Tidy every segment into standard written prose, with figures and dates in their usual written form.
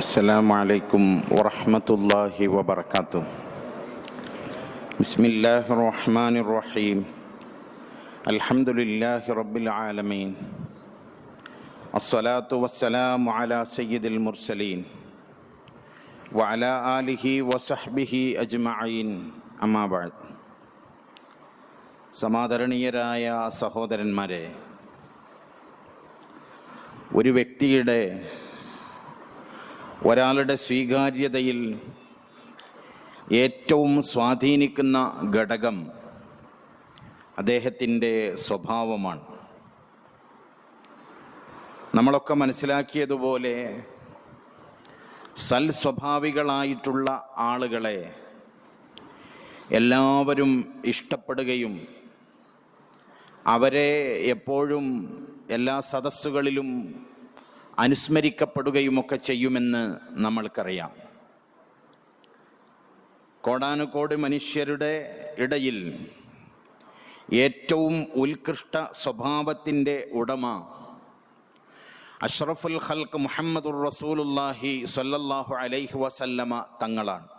അസ്സലാമു അലൈക്കും വറഹ്മത്തുള്ളാഹി വബറകാതുഹു. ബിസ്മില്ലാഹിർ റഹ്മാനിർ റഹീം. അൽഹംദുലില്ലാഹി റബ്ബിൽ ആലമീൻ. അസ്സലാത്തു വസ്സലാമു അലാ സയ്യിദിൽ മുർസലീൻ വഅലാ ആലിഹി വസഹ്ബിഹി അജ്മഈൻ. അമ്മാ ബഅദ്. സമാദരണീയരായ സഹോദരന്മാരെ, ഒരു വ്യക്തിയുടെ ഒരാളുടെ സ്വീകാര്യതയിൽ ഏറ്റവും സ്വാധീനിക്കുന്ന ഘടകം അദ്ദേഹത്തിൻ്റെ സ്വഭാവമാണ്. നമ്മളൊക്കെ മനസ്സിലാക്കിയതുപോലെ സൽസ്വഭാവികളായിട്ടുള്ള ആളുകളെ എല്ലാവരും ഇഷ്ടപ്പെടുകയും അവരെ എപ്പോഴും എല്ലാ സദസ്സുകളിലും അനുസ്മരിക്കപ്പെടുകയുമൊക്കെ ചെയ്യുമെന്ന് നമ്മൾക്കറിയാം. കോടാനുകോടി മനുഷ്യരുടെ ഇടയിൽ ഏറ്റവും ഉത്കൃഷ്ട സ്വഭാവത്തിൻ്റെ ഉടമ അഷ്റഫുൽ ഖൽഖ് മുഹമ്മദുർ റസൂലുള്ളാഹി സ്വല്ലല്ലാഹു അലൈഹി വസല്ലമ തങ്ങളാണ്.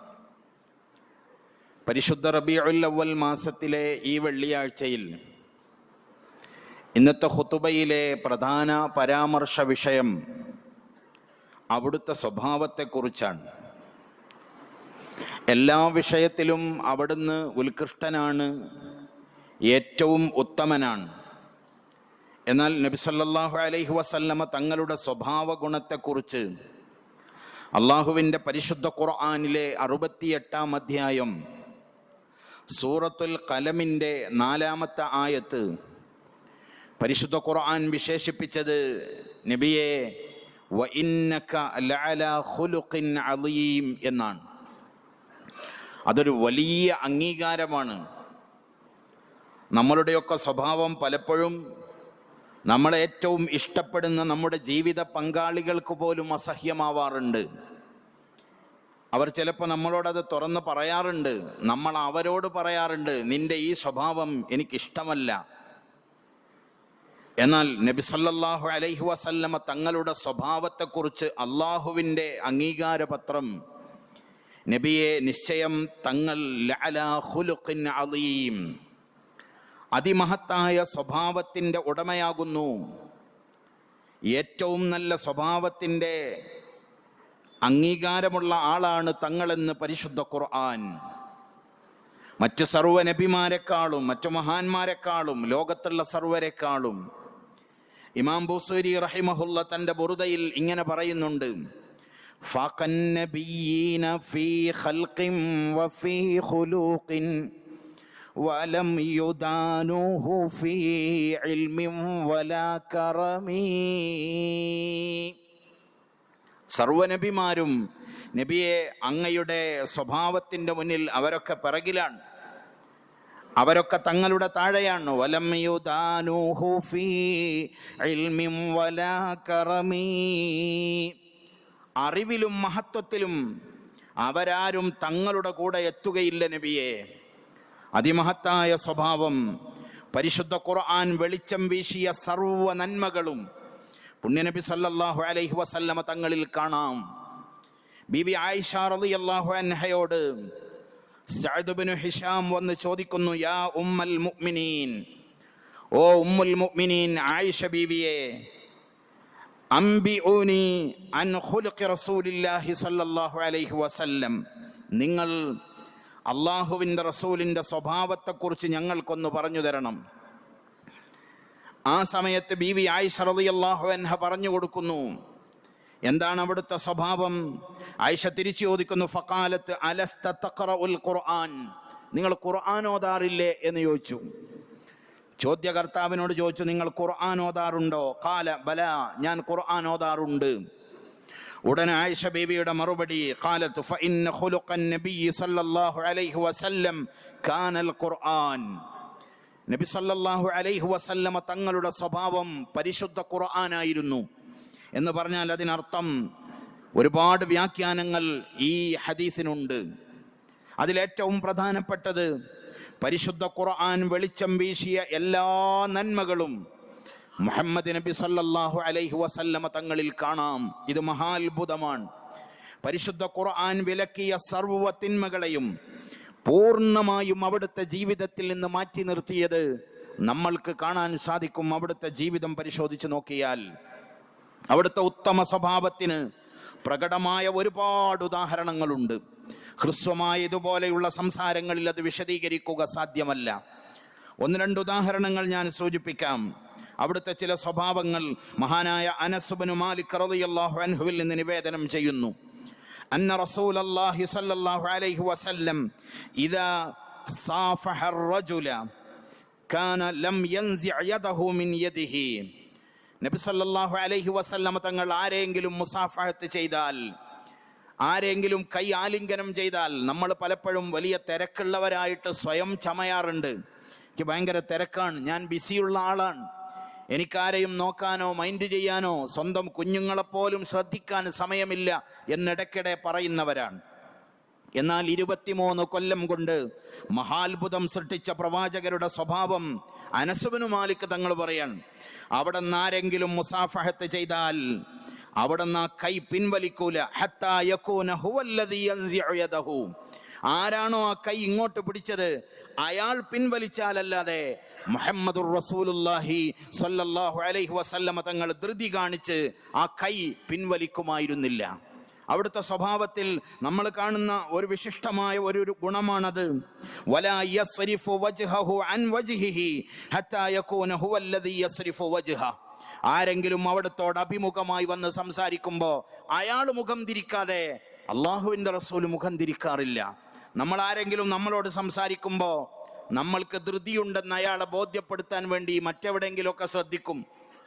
പരിശുദ്ധ റബീഉൽ അവ്വൽ മാസത്തിലെ ഈ വെള്ളിയാഴ്ചയിൽ ഇന്നത്തെ ഖുതുബയിലെ പ്രധാന പരാമർശ വിഷയം അവിടുത്തെ സ്വഭാവത്തെക്കുറിച്ചാണ്. എല്ലാ വിഷയത്തിലും അവിടുന്ന് ഉത്കൃഷ്ടനാണ്, ഏറ്റവും ഉത്തമനാണ്. എന്നാൽ നബി സല്ലല്ലാഹു അലൈഹി വസല്ലമ തങ്ങളുടെ സ്വഭാവ ഗുണത്തെക്കുറിച്ച് അള്ളാഹുവിൻ്റെ പരിശുദ്ധ ഖുർആനിലെ 68-ാം അധ്യായം സൂറത്തുൽ ഖലമിൻ്റെ 4-ാമത്തെ ആയത്ത് പരിശുദ്ധ ഖുർആൻ വിശേഷിപ്പിച്ചത് നബിയെ വഇന്നക ലഅലാ ഖുലുഖിൻ അളീം എന്നാണ്. അതൊരു വലിയ അംഗീകാരമാണ്. നമ്മളുടെയൊക്കെ സ്വഭാവം പലപ്പോഴും നമ്മളെ ഏറ്റവും ഇഷ്ടപ്പെടുന്ന നമ്മുടെ ജീവിത പങ്കാളികൾക്ക് പോലും അസഹ്യമാവാറുണ്ട്. അവർ ചിലപ്പോൾ നമ്മളോടത് തുറന്ന് പറയാറുണ്ട്, നമ്മൾ അവരോട് പറയാറുണ്ട്, നിന്റെ ഈ സ്വഭാവം എനിക്കിഷ്ടമല്ല. എന്നാൽ നബി സല്ലല്ലാഹു അലൈഹി വസല്ലമ തങ്ങളുടെ സ്വഭാവത്തെക്കുറിച്ച് അള്ളാഹുവിൻ്റെ അംഗീകാരപത്രം നബിയെ നിശ്ചയം തങ്ങൾ ലഅലാ ഖുലുഖിൻ അളീം, അതിമഹത്തായ സ്വഭാവത്തിൻ്റെ ഉടമയാകുന്നു, ഏറ്റവും നല്ല സ്വഭാവത്തിൻ്റെ അംഗീകാരമുള്ള ആളാണ് തങ്ങളെന്ന് പരിശുദ്ധ ഖുർആൻ. മറ്റ് സർവ്വ നബിമാരെക്കാളും മറ്റു മഹാന്മാരെക്കാളും ലോകത്തുള്ള സർവ്വരെക്കാളും ഇമാം ബൂസൈരി റഹിമഹുല്ല തൻ്റെ ബുറുദയിൽ ഇങ്ങനെ പറയുന്നുണ്ട്, ഫഖൻ നബിയ്യീന ഫീ ഖൽഖിൻ വഫീ ഖുലൂഖിൻ വലം യുദാനുഹു ഫീ ഇൽമിൻ വലാ കറമീ. സർവ്വനബിമാരും നബിയെ അങ്ങയുടെ സ്വഭാവത്തിൻ്റെ മുന്നിൽ അവരൊക്കെ പിറകിലാണ്, അവരൊക്കെ തങ്ങളുടെ താഴെയാണ്. വലം യുദാനുഹു ഫീ ഇൽമിൻ വലാ കറമീ, അറിവിലും മഹത്വത്തിലും അവരാരും തങ്ങളുടെ കൂടെ എത്തുകയില്ല നബിയെ. അതിമഹത്തായ സ്വഭാവം, പരിശുദ്ധ ഖുർആൻ വെളിച്ചം വീശിയ സർവ്വ നന്മകളും പുണ്യനബി സല്ലല്ലാഹു അലൈഹി വസല്ലമ തങ്ങളിൽ കാണാം. ബീബി ആയിഷ റളിയല്ലാഹു അൻഹയോട് സഅദ് ഇബ്നു ഹിശാം വന്ന് ചോദിക്കുന്നു, യാ ഉമ്മൽ മുഅ്മിനീൻ, ഓ ഉമ്മുൽ മുഅ്മിനീൻ ആയിഷ ബീവിയെ, അംബിഊനി അൻ ഖുലുഖി റസൂലില്ലാഹി സ്വല്ലല്ലാഹു അലൈഹി വസല്ലം, നിങ്ങൾ അള്ളാഹുവിൻ്റെ റസൂലിൻ്റെ സ്വഭാവത്തെക്കുറിച്ച് ഞങ്ങൾക്കൊന്ന് പറഞ്ഞു തരണം. ആ സമയത്ത് ബീവി ആയിഷ റളിയല്ലാഹു അൻഹ പറഞ്ഞു കൊടുക്കുന്നു എന്താണ് അവിടുത്തെ സ്വഭാവം. ആയിഷ തിരിച്ചു ചോദിക്കുന്നു, ഫഖാലത്ത് അലസ്ത തഖറഉൽ ഖുർആൻ, നിങ്ങൾ ഖുർആൻ ഓതാറില്ലേ എന്ന് ചോദിച്ചു. ചോദ്യകർത്താവിനോട് ചോദിച്ചു, നിങ്ങൾ ഖുർആൻ ഓതാറുണ്ടോ? ഖാല ബല, ഞാൻ ഖുർആൻ ഓതാറുണ്ട്. ഉടനെ ആയിഷ ബീവിയുടെ മറുപടി, ഖാലത്ത് ഫഇന്ന ഖുലുഖൻ നബി സല്ലല്ലാഹു അലൈഹി വസല്ലം കാനൽ ഖുർആൻ, നബി സല്ലല്ലാഹു അലൈഹി വസല്ലമ തങ്ങളുടെ സ്വഭാവം പരിശുദ്ധ ഖുർആനായിരുന്നു എന്ന് പറഞ്ഞാൽ അതിനർത്ഥം ഒരുപാട് വ്യാഖ്യാനങ്ങൾ ഈ ഹദീസിനുണ്ട്. അതിലേറ്റവും പ്രധാനപ്പെട്ടത് പരിശുദ്ധ ഖുർആൻ വെളിച്ചം വീശിയ എല്ലാ നന്മകളും മുഹമ്മദ് നബി സല്ലല്ലാഹു അലൈഹി വസല്ലമ തങ്ങളിൽ കാണാം. ഇത് മഹാത്ഭുതമാണ്. പരിശുദ്ധ ഖുർആൻ വിലക്കിയ സർവ്വ തിന്മകളെയും പൂർണ്ണമായും അവിടുത്തെ ജീവിതത്തിൽ നിന്ന് മാറ്റി നിർത്തിയത് നമ്മൾക്ക് കാണാൻ സാധിക്കും. അവിടുത്തെ ജീവിതം പരിശോധിച്ച് നോക്കിയാൽ അവിടുത്തെ ഉത്തമ സ്വഭാവത്തിന് പ്രകടമായ ഒരുപാട് ഉദാഹരണങ്ങളുണ്ട്. ഹ്രസ്വമായ ഇതുപോലെയുള്ള സംസാരങ്ങളിൽ അത് വിശദീകരിക്കുക സാധ്യമല്ല. ഒന്ന് രണ്ട് ഉദാഹരണങ്ങൾ ഞാൻ സൂചിപ്പിക്കാം. അവിടുത്തെ ചില സ്വഭാവങ്ങൾ മഹാനായ അനസ് ഇബ്നു മാലിക് റളിയല്ലാഹു അൻഹുവിൽ നിന്ന് നിവേദനം ചെയ്യുന്നു. അന്ന റസൂലല്ലാഹി സ്വല്ലല്ലാഹു അലൈഹി വസല്ലം ഇദാ സാഫഹ അർ-റജുല കാന ലം യൻസിഅ യദഹു മിൻ യദിഹി. നബി സല്ലല്ലാഹു അലൈഹി വസല്ലം തങ്ങൾ ആരെങ്കിലും മുസാഫഹത്ത് ചെയ്താൽ, ആരെങ്കിലും കൈ ആലിംഗനം ചെയ്താൽ, നമ്മൾ പലപ്പോഴും വലിയ തിരക്കുള്ളവരായിട്ട് സ്വയം ചമയാറുണ്ട്. എനിക്ക് ഭയങ്കര തിരക്കാണ്, ഞാൻ ബിസിയുള്ള ആളാണ്, എനിക്കാരെയും നോക്കാനോ മൈൻഡ് ചെയ്യാനോ സ്വന്തം കുഞ്ഞുങ്ങളെപ്പോലും ശ്രദ്ധിക്കാൻ സമയമില്ല എന്നിടയ്ക്കിടെ പറയുന്നവരാണ്. എന്നാൽ 23 കൊല്ലം കൊണ്ട് മഹാത്ഭുതം സൃഷ്ടിച്ച പ്രവാചകരുടെ സ്വഭാവം അനസ് ഇബ്നു മാലിക് തങ്ങൾ പറയാണ്, അവിടെ നിന്ന് ആരെങ്കിലും മുസാഫഹത്ത് ചെയ്താൽ അവിടെ നിന്ന് കൈ പിൻവലിക്കൂല. ഹത്താ യകൂന ഹുവല്ലദീ യൻസിഉ യദഹു. ആരാണോ ആ കൈ ഇങ്ങോട്ട് പിടിച്ചത് അയാൾ പിൻവലിച്ചാലല്ലാതെ മുഹമ്മദുർ റസൂലുള്ളാഹി സ്വല്ലല്ലാഹു അലൈഹി വസല്ലമ തങ്ങൾ ധൃതി കാണിച്ച് ആ കൈ പിൻവലിക്കുമായിരുന്നില്ല. അവിടുത്തെ സ്വഭാവത്തിൽ നമ്മൾ കാണുന്ന ഒരു വിശിഷ്ടമായ ഒരു ഗുണമാണത്. വലാ യസ്രിഫു വജ്ഹഹു അൻ വജ്ഹിഹി ഹത്താ യകൂന ഹുവല്ലദീ യസ്രിഫു വജ്ഹ. ആരെങ്കിലും അവിടുത്തോട് അഭിമുഖമായി വന്ന് സംസാരിക്കുമ്പോൾ അയാൾ മുഖം തിരിക്കാതെ അള്ളാഹുവിൻ്റെ റസൂൽ മുഖം തിരിക്കാറില്ല. നമ്മൾ ആരെങ്കിലും നമ്മളോട് സംസാരിക്കുമ്പോൾ നമ്മൾക്ക് ധൃതിയുണ്ടെന്ന് അയാളെ ബോധ്യപ്പെടുത്താൻ വേണ്ടി മറ്റെവിടെയെങ്കിലുമൊക്കെ ശ്രദ്ധിക്കും.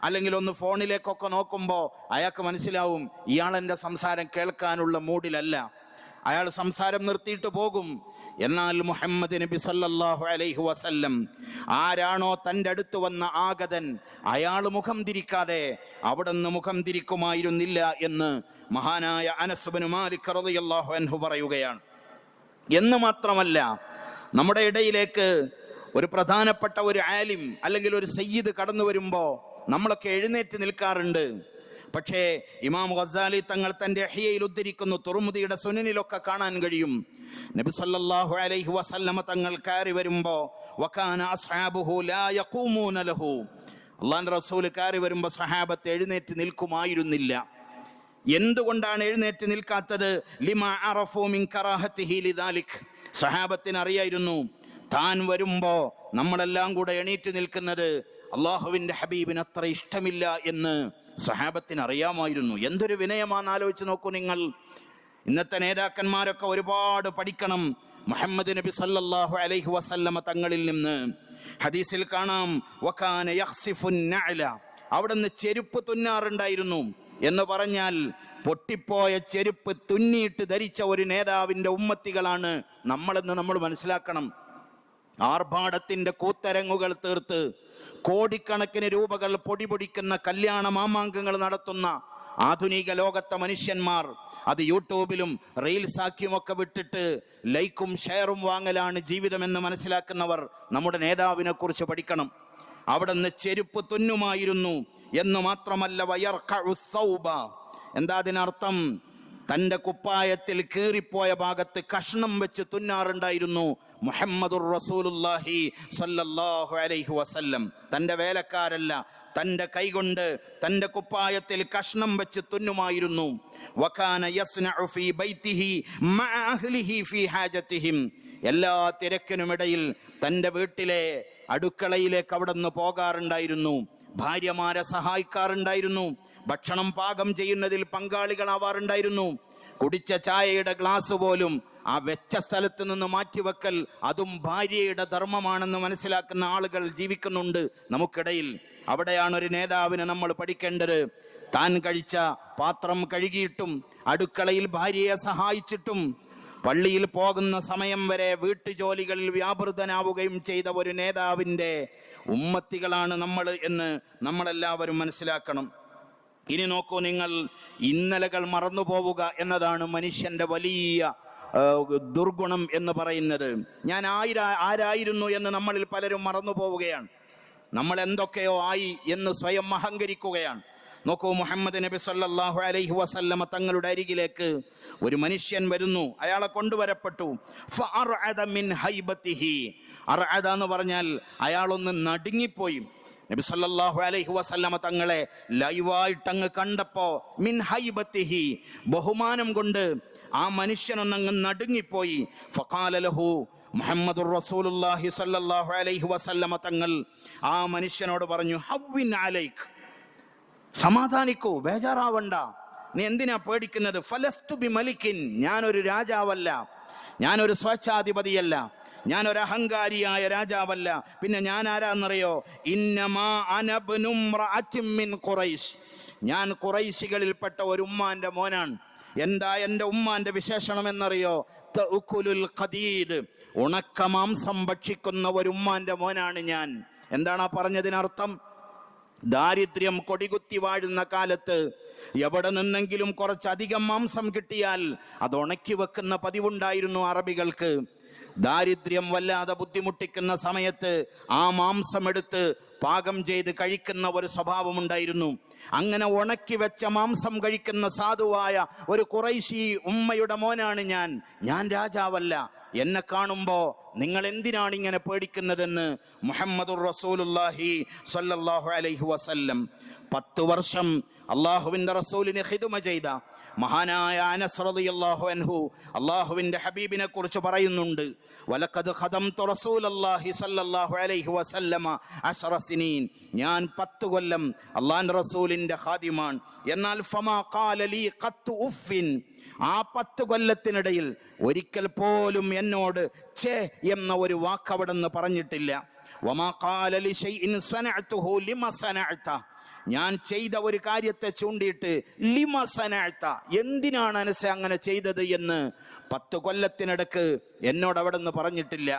അല്ലെങ്കിൽ ഒന്ന് ഫോണിലേക്കൊക്കെ നോക്കുമ്പോൾ അയാൾക്ക് മനസ്സിലാവും ഇയാളെൻ്റെ സംസാരം കേൾക്കാനുള്ള മൂഡിലല്ല, അയാൾ സംസാരം നിർത്തിയിട്ട് പോകും. എന്നാൽ മുഹമ്മദ് നബി സല്ലല്ലാഹു അലൈഹി വസല്ലം ആരാണോ തൻ്റെ അടുത്ത് വന്ന ആഗതൻ അയാൾ മുഖം തിരിക്കാതെ അവിടെ നിന്ന് മുഖം തിരിക്കുമായിരുന്നില്ല എന്ന് മഹാനായ അനസ് ഇബ്നു മാലിക് റളിയല്ലാഹു അൻഹു പറയുകയാണ്. എന്ന് മാത്രമല്ല, നമ്മുടെ ഇടയിലേക്ക് ഒരു പ്രധാനപ്പെട്ട ഒരു ആലിം അല്ലെങ്കിൽ ഒരു സയ്യിദ് കടന്നു വരുമ്പോൾ നമ്മളൊക്കെ എഴുന്നേറ്റ് നിൽക്കാറുണ്ട്. പക്ഷേ ഇമാം ഗസാലി തങ്ങൾ തൻ്റെ ഇഹ്യയിൽ ഉദ്ധരിക്കുന്നു, തുർമുദിയുടെ സുനനിലൊക്കെ കാണാൻ കഴിയും, നബി സല്ലല്ലാഹു അലൈഹി വസല്ലമ തങ്ങൾ കയറി വരുമ്പോൾ വകാന അസ്ഹാബുഹു ലാ യഖൂമൂന ലഹു. അല്ലാഹുവിൻ്റെ റസൂൽ കയറി വരുമ്പോൾ സഹാബത്ത് എഴുന്നേറ്റ് നിൽക്കുമായിരുന്നില്ല. എന്തുകൊണ്ടാണ് എഴുന്നേറ്റ് നിൽക്കാത്തത്? ലിമാ അറഫു മിൻ കറാഹത്തിഹി ലിദാലിക്. സഹാബത്തിന് അറിയായിരുന്നു താൻ വരുമ്പോൾ നമ്മളെല്ലാം കൂടെ എണീറ്റ് നിൽക്കുന്നത് അള്ളാഹുവിൻ്റെ ഹബീബിന് അത്ര ഇഷ്ടമില്ല എന്ന് സഹാബത്തിന് അറിയാമായിരുന്നു. എന്തൊരു വിനയമാണെന്ന് ആലോചിച്ച് നോക്കൂ നിങ്ങൾ. ഇന്നത്തെ നേതാക്കന്മാരൊക്കെ ഒരുപാട് പഠിക്കണം മുഹമ്മദ് നബി സല്ലല്ലാഹു അലൈഹി വസല്ലമ തങ്ങളിൽ നിന്ന്. ഹദീസിൽ കാണാം വകാന യഖ്സിഫുൻ നഅല. അവിടുന്ന് ചെരുപ്പ് തുന്നാറുണ്ടായിരുന്നു. എന്ന് പറഞ്ഞാൽ പൊട്ടിപ്പോയ ചെരുപ്പ് തുന്നിയിട്ട് ധരിച്ച ഒരു നേതാവിൻ്റെ ഉമ്മത്തികളാണ് നമ്മളെന്ന് നമ്മൾ മനസ്സിലാക്കണം. ആർഭാടത്തിൻ്റെ കൂത്തരങ്ങുകൾ തീർത്ത് കോടിക്കണക്കിന് രൂപകൾ പൊടിപൊടിക്കുന്ന കല്യാണ മാമാങ്കങ്ങൾ നടത്തുന്ന ആധുനിക ലോകത്തെ മനുഷ്യന്മാർ അത് യൂട്യൂബിലും റീൽസാക്കിയുമൊക്കെ വിട്ടിട്ട് ലൈക്കും ഷെയറും വാങ്ങലാണ് ജീവിതമെന്ന് മനസ്സിലാക്കുന്നവർ നമ്മുടെ നേതാവിനെ കുറിച്ച് പഠിക്കണം. അവിടെ നിന്ന് ചെരുപ്പ് തുന്നുമായിരുന്നു എന്ന് മാത്രമല്ല വയർഖഉ സൗബ. എന്താ അതിനർത്ഥം? തൻ്റെ കുപ്പായത്തിൽ കീറിപ്പോയ ഭാഗത്ത് കഷ്ണം വെച്ച് തുന്നാറുണ്ടായിരുന്നു മുഹമ്മദുർ റസൂലുള്ളാഹി സ്വല്ലല്ലാഹു അലൈഹി വസല്ലം. തൻ്റെ വേലക്കാരല്ല, തൻ്റെ കൈകൊണ്ട് തൻ്റെ കുപ്പായത്തിൽ കഷ്ണം വെച്ച് തുന്നുമായിരുന്നു. വകാന യസ്നഉ ഫീ ബൈതിഹി മഅ അഹ്ലിഹി ഫീ ഹാജതിഹിം. എല്ലാ തിരക്കിനുമിടയിൽ തൻ്റെ വീട്ടിലെ അടുക്കളയിലേക്ക് അവിടെ നിന്ന് പോകാറുണ്ടായിരുന്നു. ഭാര്യമാരെ സഹായിക്കാറുണ്ടായിരുന്നു. ഭക്ഷണം പാകം ചെയ്യുന്നതിൽ പങ്കാളികളാവാറുണ്ടായിരുന്നു. കുടിച്ച ചായയുടെ ഗ്ലാസ് പോലും ആ വെച്ച സ്ഥലത്ത് നിന്ന് മാറ്റിവെക്കൽ അതും ഭാര്യയുടെ ധർമ്മമാണെന്ന് മനസ്സിലാക്കുന്ന ആളുകൾ ജീവിക്കുന്നുണ്ട് നമുക്കിടയിൽ. അവിടെയാണ് ഒരു നേതാവിനെ നമ്മൾ പഠിക്കേണ്ടത്. താൻ കഴിച്ച പാത്രം കഴുകിയിട്ടും അടുക്കളയിൽ ഭാര്യയെ സഹായിച്ചിട്ടും പള്ളിയിൽ പോകുന്ന സമയം വരെ വീട്ടുജോലികളിൽ വ്യാപൃതനാവുകയും ചെയ്ത ഒരു നേതാവിൻ്റെ ഉമ്മത്തികളാണ് നമ്മൾ എന്ന് നമ്മളെല്ലാവരും മനസ്സിലാക്കണം. ഇനി നോക്കൂ നിങ്ങൾ, ഇന്നലകൾ മറന്നു പോവുക എന്നതാണ് മനുഷ്യൻ്റെ വലിയ ദുർഗുണം എന്ന് പറയുന്നത്. ഞാൻ ആരായിരുന്നു എന്ന് നമ്മളിൽ പലരും മറന്നു പോവുകയാണ്. നമ്മൾ എന്തൊക്കെയോ ആയി എന്ന് സ്വയം അഹങ്കരിക്കുകയാണ്. നോക്കൂ, മുഹമ്മദ് നബി സല്ലല്ലാഹു അലൈഹി വസല്ലമ തങ്ങളുടെ അരികിലേക്ക് ഒരു മനുഷ്യൻ വരുന്നു. അയാളെ കൊണ്ടുവരപ്പെട്ടു. ഫഅർഅദ മിൻ ഹൈബത്തിഹി. അർഅദ എന്ന് പറഞ്ഞാൽ അയാളൊന്ന് നടുങ്ങിപ്പോയി. നബി സല്ലല്ലാഹു അലൈഹി വസല്ലമ തങ്ങളെ ലൈവായിട്ടങ്ങ് കണ്ടപ്പോ മിൻ ഹൈബത്തിഹി, ബഹുമാനം കൊണ്ട് ആ മനുഷ്യനൊന്നങ്ങ് നടുങ്ങിപ്പോയി. ഫഖാല ലഹു, മുഹമ്മദുർ റസൂലുള്ളാഹി സല്ലല്ലാഹു അലൈഹി വസല്ലമ തങ്ങൾ ആ മനുഷ്യനോട് പറഞ്ഞു, ഹവ്വിൻ അലൈക്, സമാധാനിക്കൂ, ബേജാറാവണ്ട, നീ എന്തിനാ പേടിക്കുന്നത്? ഫലസ്തു ബി മലിക്കിൻ, ഞാനൊരു രാജാവല്ല, ഞാനൊരു സ്വേച്ഛാധിപതിയല്ല, ഞാനൊരു അഹങ്കാരിയായ രാജാവല്ല. പിന്നെ ഞാൻ ആരാന്നറിയോ? ഇന്നമാ അന ഇബ്നു ഇംറഅത്തിൻ മിൻ ഖുറൈശ്, ഞാൻ ഖുറൈശികളിൽപ്പെട്ട ഒരു ഉമ്മാന്റെ മോനാണ്. എന്താ എൻ്റെ ഉമ്മാന്റെ വിശേഷണം എന്നറിയോ? തഅകുലുൽ ഖദീദ്, ഉണക്ക മാംസം ഭക്ഷിക്കുന്ന ഒരു ഉമ്മാന്റെ മോനാണ് ഞാൻ. എന്താണ് ആ പറഞ്ഞതിനർത്ഥം? ദാരിദ്ര്യം കൊടികുത്തി വാഴുന്ന കാലത്ത് എവിടെ നിന്നെങ്കിലും കുറച്ചധികം മാംസം കിട്ടിയാൽ അത് ഉണക്കി വെക്കുന്ന പതിവുണ്ടായിരുന്നു അറബികൾക്ക്. ദാരിദ്ര്യം വല്ലാതെ ബുദ്ധിമുട്ടിക്കുന്ന സമയത്ത് ആ മാംസം എടുത്ത് പാകം ചെയ്ത് കഴിക്കുന്ന ഒരു സ്വഭാവമുണ്ടായിരുന്നു. അങ്ങനെ ഉണക്കി വെച്ച മാംസം കഴിക്കുന്ന സാധുവായ ഒരു ഖുറൈശി ഉമ്മയുടെ മോനാണ് ഞാൻ രാജാവല്ല. എന്നെ കാണുമ്പോ നിങ്ങൾ എന്തിനാണ് ഇങ്ങനെ പേടിക്കുന്നതെന്ന് മുഹമ്മദുർ റസൂലുള്ളാഹി സ്വല്ലല്ലാഹു അലൈഹി വസല്ലം 10 വർഷം അള്ളാഹുവിന്റെ റസൂലിനെ ഖിദ്മ ചെയ്ത മഹാനായ അനസ് റളിയല്ലാഹു അൻഹു അള്ളാഹുവിന്റെ ഹബീബിനെ കുറിച്ച് പറയുന്നുണ്ട്, വലഖദ് ഖദംതു റസൂലല്ലാഹി സ്വല്ലല്ലാഹു അലൈഹി വസല്ലമ 10 സിനീൻ, ഞാൻ 10 കൊല്ലം അള്ളാഹുവിന്റെ റസൂലിന്റെ ഖാദിമാണ്. എന്നാൽ ഫമാ ഖാല ലീ ഖത്തു ഉഫിൻ, ആ 10 കൊല്ലത്തിനിടയിൽ ഒരിക്കൽ പോലും എന്നോട് ഛേ എന്ന ഒരു വാക്ക് അവിടുന്ന് പറഞ്ഞിട്ടില്ല. വമാ ഖാല ലി ശൈഇൻ സനഅതുഹു ലിമ സനഅത, ഞാൻ ചെയ്ത ഒരു കാര്യത്തെ ചൂണ്ടിയിട്ട് ലിമ സനഅത, എന്തിനാണ് അനസ അങ്ങനെ ചെയ്തത് എന്ന് 10 കൊല്ലത്തിനിടക്ക് എന്നോട് അവിടുന്ന് പറഞ്ഞിട്ടില്ല.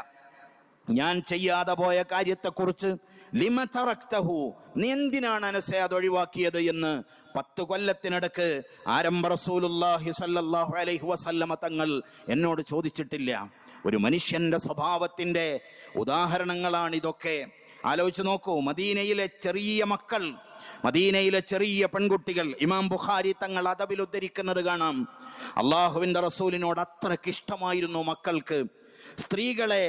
ഞാൻ ചെയ്യാതെ പോയ കാര്യത്തെക്കുറിച്ച് ലിമ തറക്തഹു, നീ എന്തിനാണ് അനസ അത് ഒഴിവാക്കിയത് എന്ന് 10 കൊല്ലത്തിനിടക്ക് ആരംഭ റസൂലുള്ളാഹി സ്വല്ലല്ലാഹു അലൈഹി വസല്ലമ തങ്ങൾ എന്നോട് ചോദിച്ചിട്ടില്ല. ഒരു മനുഷ്യന്റെ സ്വഭാവത്തിന്റെ ഉദാഹരണങ്ങളാണ് ഇതൊക്കെ. ആലോചിച്ച് നോക്കൂ, മദീനയിലെ ചെറിയ മക്കൾ, മദീനയിലെ ചെറിയ പെൺകുട്ടികൾ, ഇമാം ബുഖാരി തങ്ങൾ അദബിൽ ഉദ്ധരിക്കുന്നത് കാണാം. അള്ളാഹുവിന്റെ റസൂലിനോട് അത്രയ്ക്ക് ഇഷ്ടമായിരുന്നു മക്കൾക്ക്. സ്ത്രീകളെ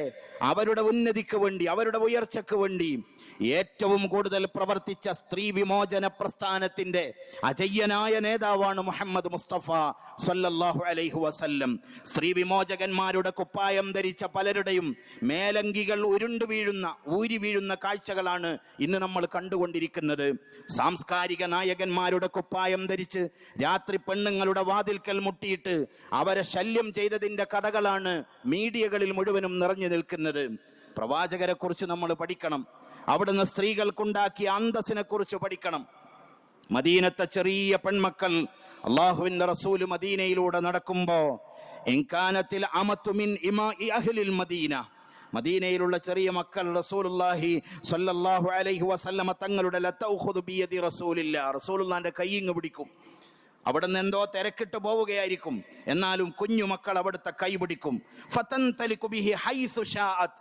അവരുടെ ഉന്നതിക്ക് വേണ്ടി, അവരുടെ ഉയർച്ചയ്ക്ക് വേണ്ടി ഏറ്റവും കൂടുതൽ പ്രവർത്തിച്ച സ്ത്രീ വിമോചന പ്രസ്ഥാനത്തിന്റെ അജയ്യനായ നേതാവാണ് മുഹമ്മദ് മുസ്തഫ സല്ലല്ലാഹു അലൈഹി വസല്ലം. സ്ത്രീ വിമോചകന്മാരുടെ കുപ്പായം ധരിച്ച പലരുടെയും മേലങ്കികൾ ഊരി വീഴുന്ന കാഴ്ചകളാണ് ഇന്ന് നമ്മൾ കണ്ടുകൊണ്ടിരിക്കുന്നത്. സാംസ്കാരിക നായകന്മാരുടെ കുപ്പായം ധരിച്ച് രാത്രി പെണ്ണുങ്ങളുടെ വാതിൽക്കൽ മുട്ടിയിട്ട് അവരെ ശല്യം ചെയ്തതിന്റെ കഥകളാണ് മീഡിയകളിൽ മുഴുവനും നിറഞ്ഞു നിൽക്കുന്നത്. പ്രവാചകരെ കുറിച്ച് നമ്മൾ പഠിക്കണം, അവിടുന്ന് സ്ത്രീകൾക്കുണ്ടാക്കിയ അന്തസ്സിനെ കുറിച്ച് പഠിക്കണം. മദീനത്തെ ചെറിയ പെൺമക്കൾ, അള്ളാഹുവിന്റെ റസൂല് മദീനയിലൂടെ നടക്കുമ്പോ ഇൻകാനത്തിൽ അമതു മിൻ ഇമാഇ അഹ്ലിൽ മദീന, മദീനയിലുള്ള ചെറിയ മക്കൾ റസൂലുള്ളാഹി സ്വല്ലല്ലാഹു അലൈഹി വസല്ലമ തങ്ങളുടെ ലതൗഖുദു ബിയദി റസൂലില്ലാ, റസൂലുള്ളാഹിന്റെ കൈയിങ്ങ് പിടിക്കും. അവിടുന്ന് എന്തോ തിരക്കിട്ട് പോവുകയായിരിക്കും, എന്നാലും കുഞ്ഞുമക്കൾ അവിടുത്തെ കൈ പിടിക്കും. ഫതൻതലികു ബിഹി ഹൈസു ശാഅത്,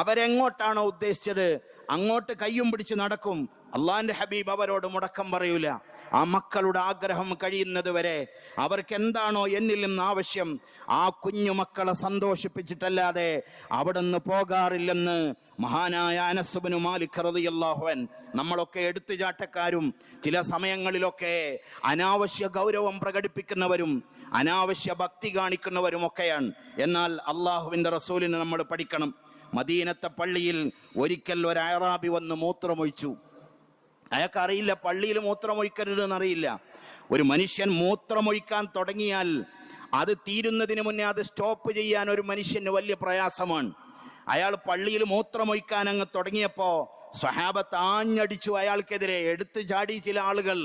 അവരെങ്ങോട്ടാണോ ഉദ്ദേശിച്ചത് അങ്ങോട്ട് കയ്യും പിടിച്ച് നടക്കും. അള്ളാഹിന്റെ ഹബീബ് അവരോട് മുടക്കം പറയൂല. ആ മക്കളുടെ ആഗ്രഹം കഴിയുന്നത് വരെ അവർക്ക് എന്താണോ എന്നിൽ നിന്ന് ആവശ്യം, ആ കുഞ്ഞു മക്കളെ സന്തോഷിപ്പിച്ചിട്ടല്ലാതെ അവിടുന്ന് പോകാറില്ലെന്ന് മഹാനായ അനസ് ഇബ്നു മാലിക് റളിയല്ലാഹു അൻഹു. നമ്മളൊക്കെ എടുത്തുചാട്ടക്കാരും ചില സമയങ്ങളിലൊക്കെ അനാവശ്യ ഗൗരവം പ്രകടിപ്പിക്കുന്നവരും അനാവശ്യ ഭക്തി കാണിക്കുന്നവരും ഒക്കെയാണ്. എന്നാൽ അള്ളാഹുവിന്റെ റസൂലിനെ നമ്മൾ പഠിക്കണം. മദീനത്തെ പള്ളിയിൽ ഒരിക്കൽ ഒരു അയറാബി വന്ന് മൂത്രമൊഴിച്ചു. അയാൾക്കറിയില്ല പള്ളിയിൽ മൂത്രമൊഴിക്കരുതെന്നറിയില്ല. ഒരു മനുഷ്യൻ മൂത്രമൊഴിക്കാൻ തുടങ്ങിയാൽ അത് തീരുന്നതിന് മുന്നേ അത് സ്റ്റോപ്പ് ചെയ്യാൻ ഒരു മനുഷ്യന് വലിയ പ്രയാസമാണ്. അയാൾ പള്ളിയിൽ മൂത്രമൊഴിക്കാൻ അങ്ങ് തുടങ്ങിയപ്പോ സ്വഹാബത്ത് ആഞ്ഞടിച്ചു അയാൾക്കെതിരെ. എടുത്തു ചാടി ചില ആളുകൾ,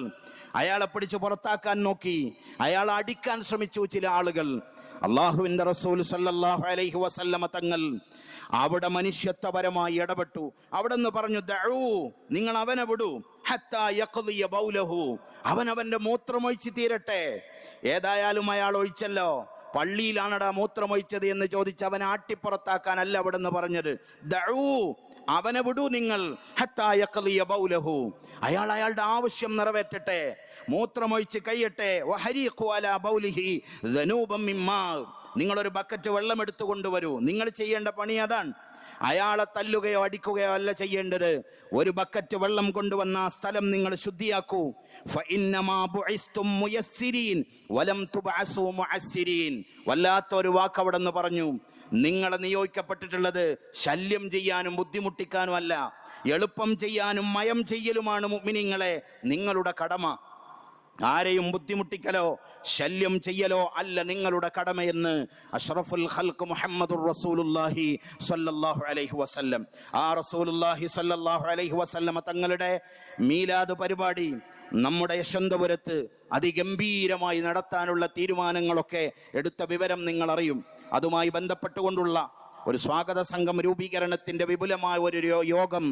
അയാളെ പിടിച്ച് പുറത്താക്കാൻ നോക്കി, അയാളെ അടിക്കാൻ ശ്രമിച്ചു ചില ആളുകൾ. അള്ളാഹുവിന്റെ റസൂൽ സല്ലല്ലാഹു അലൈഹി വസല്ലമ തങ്ങൾ അവിടെ മനുഷ്യത്വപരമായി ഇടപെട്ടു. അവിടെ നിന്ന് പറഞ്ഞു, ദഊ, നിങ്ങൾ അവനെ വിടൂ, ഹത്താ യഖ്ളിയ ബൗലഹു, അവനവന്റെ മൂത്രമൊഴിച്ച് തീരട്ടെ. ഏതായാലും അയാൾ ഒഴിച്ചല്ലോ, പള്ളിയിലാണടാ മൂത്രമൊഴിച്ചത് എന്ന് ചോദിച്ച് അവനെ ആട്ടിപ്പുറത്താക്കാനല്ല അവിടെ നിന്ന് പറഞ്ഞത്. ദഊ, അവനെ വിടൂ നിങ്ങൾ, ഹത്താ യഖ്ലിയ ബൗലഹു, അയാൾ അയാളുടെ ആവശ്യം നിറവേറ്റട്ടെ, മൂത്രമൊഴിച്ച് കഴിയട്ടെ. വഹരീഖു അലാ ബൗലിഹി ദനൂബം മിമ്മാ, നിങ്ങളൊരു ബക്കറ്റ് വെള്ളം എടുത്തു കൊണ്ടുവരൂ. നിങ്ങൾ ചെയ്യേണ്ട പണി അതാണ്. അയാളെ തല്ലുകയോ അടിക്കുകയോ അല്ല ചെയ്യേണ്ടത്. ഒരു ബക്കറ്റ് വെള്ളം കൊണ്ടുവന്ന ആ സ്ഥലം നിങ്ങൾ ശുദ്ധിയാക്കൂ. ഫഇന്നമാ ബുഇസ്തും മുയസ്സിരീൻ വലം തുബഅസു മുഅസ്സിരീൻ. വല്ലാത്തൊരു വാക്ക് അവിടെ നിന്ന് പറഞ്ഞു. നിങ്ങളെ നിയോഗിക്കപ്പെട്ടിട്ടുള്ളത് ശല്യം ചെയ്യാനും ബുദ്ധിമുട്ടിക്കാനും അല്ല, എളുപ്പം ചെയ്യാനും മയം ചെയ്യലുമാണ് മുഅ്മിനീങ്ങളെ നിങ്ങളുടെ കടമ. ആരെയും ബുദ്ധിമുട്ടിക്കലോ ശല്യം ചെയ്യലോ അല്ല നിങ്ങളുടെ കടമയെന്ന് അഷ്റഫുൽ ഖൽഖ് മുഹമ്മദുർ റസൂലുള്ളാഹി സ്വല്ലല്ലാഹു അലൈഹി വസല്ലം. ആ റസൂലുള്ളാഹി സ്വല്ലല്ലാഹു അലൈഹി വസല്ലം തങ്ങളുടെ മീലാദ് പരിപാടി നമ്മുടെ യശന്തപുരത്ത് അതിഗംഭീരമായി നടത്താനുള്ള തീരുമാനങ്ങളൊക്കെ എടുത്ത വിവരം നിങ്ങൾ അറിയും. അതുമായി ബന്ധപ്പെട്ടുകൊണ്ടുള്ള ഒരു സ്വാഗത സംഘം രൂപീകരണത്തിന്റെ വിപുലമായ ഒരു യോഗം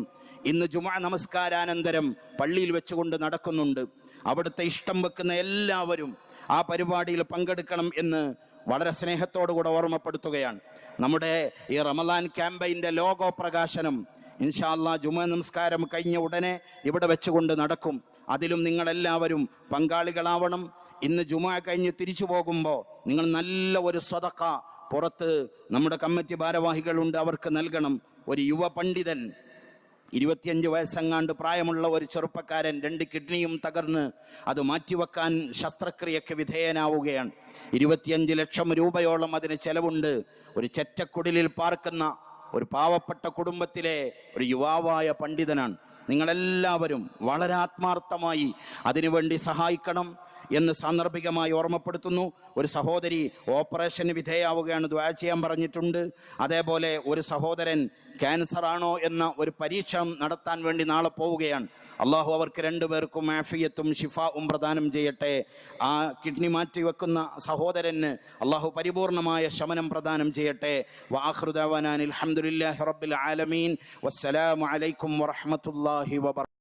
ഇന്ന് ജുമുഅ നമസ്കാരാനന്തരം പള്ളിയിൽ വെച്ചുകൊണ്ട് നടക്കുന്നുണ്ട്. അവിടുത്തെ ഇഷ്ടം വെക്കുന്ന എല്ലാവരും ആ പരിപാടിയിൽ പങ്കെടുക്കണം എന്ന് വളരെ സ്നേഹത്തോടുകൂടെ ഓർമ്മപ്പെടുത്തുകയാണ്. നമ്മുടെ ഈ റമദാൻ ക്യാമ്പയിൻ്റെ ലോഗോ പ്രകാശനം ഇൻഷാ അല്ലാഹ് ജുമുഅ നമസ്കാരം കഴിഞ്ഞ ഉടനെ ഇവിടെ വെച്ചുകൊണ്ട് നടക്കും. അതിലും നിങ്ങളെല്ലാവരും പങ്കാളികളാവണം. ഇന്ന് ജുമുഅ കഴിഞ്ഞ് തിരിച്ചു പോകുമ്പോൾ നിങ്ങൾ നല്ല ഒരു സ്വതക്ക പുറത്ത് നമ്മുടെ കമ്മിറ്റി ഭാരവാഹികളുണ്ട്, അവർക്ക് നൽകണം. ഒരു യുവ പണ്ഡിതൻ 25 വയസ്സെങ്ങാണ്ട് പ്രായമുള്ള ഒരു ചെറുപ്പക്കാരൻ 2 കിഡ്നിയും തകർന്ന് അത് മാറ്റിവെക്കാൻ ശസ്ത്രക്രിയക്ക് വിധേയനാവുകയാണ്. 25 ലക്ഷം രൂപയോളം അതിന് ചെലവുണ്ട്. ഒരു ചെറ്റക്കുടിലിൽ പാർക്കുന്ന ഒരു പാവപ്പെട്ട കുടുംബത്തിലെ ഒരു യുവാവായ പണ്ഡിതനാണ്. നിങ്ങളെല്ലാവരും വളരെ ആത്മാർത്ഥമായി അതിനുവേണ്ടി സഹായിക്കണം എന്ന് സാന്ദർഭികമായി ഓർമ്മപ്പെടുത്തുന്നു. ഒരു സഹോദരി ഓപ്പറേഷന് വിധേയാവുകയാണ്, ദുആ ചെയ്യാൻ പറഞ്ഞിട്ടുണ്ട്. അതേപോലെ ഒരു സഹോദരൻ ക്യാൻസർ ആണോ എന്ന ഒരു പരീക്ഷ നടത്താൻ വേണ്ടി നാളെ പോവുകയാണ്. അള്ളാഹു അവർക്ക് 2 പേർക്കും ആഫിയത്തും ഷിഫാവും പ്രദാനം ചെയ്യട്ടെ. ആ കിഡ്നി മാറ്റി വെക്കുന്ന സഹോദരന് അള്ളാഹു പരിപൂർണമായ ശമനം പ്രദാനം ചെയ്യട്ടെ. വആഖിറു ദഅവാനാ അൽഹംദുലില്ലാഹി റബ്ബിൽ ആലമീൻ. വസ്സലാമു അലൈക്കും വറഹ്മത്തുള്ളാഹി വബറകാതുഹു.